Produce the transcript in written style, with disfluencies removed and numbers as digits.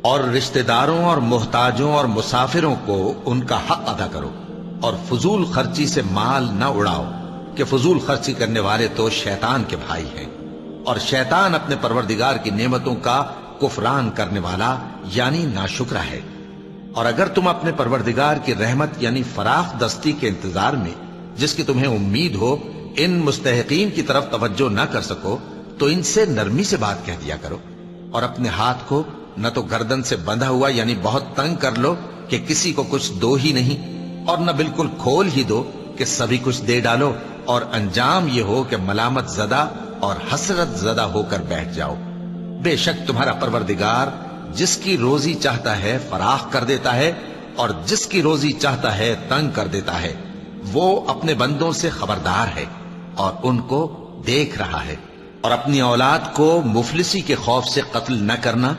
اور رشتہ داروں اور محتاجوں اور مسافروں کو ان کا حق ادا کرو، اور فضول خرچی سے مال نہ اڑاؤ کہ فضول خرچی کرنے والے تو شیطان کے بھائی ہیں، اور شیطان اپنے پروردگار کی نعمتوں کا کفران کرنے والا یعنی ناشکرا ہے۔ اور اگر تم اپنے پروردگار کی رحمت یعنی فراخ دستی کے انتظار میں جس کی تمہیں امید ہو ان مستحقین کی طرف توجہ نہ کر سکو تو ان سے نرمی سے بات کہہ دیا کرو، اور اپنے ہاتھ کو نہ تو گردن سے بندھا ہوا یعنی بہت تنگ کر لو کہ کسی کو کچھ دو ہی نہیں، اور نہ بالکل کھول ہی دو کہ سبھی کچھ دے ڈالو، اور انجام یہ ہو کہ ملامت زدہ اور حسرت زدہ ہو کر بیٹھ جاؤ۔ بے شک تمہارا پروردگار جس کی روزی چاہتا ہے فراخ کر دیتا ہے، اور جس کی روزی چاہتا ہے تنگ کر دیتا ہے، وہ اپنے بندوں سے خبردار ہے اور ان کو دیکھ رہا ہے۔ اور اپنی اولاد کو مفلسی کے خوف سے قتل نہ کرنا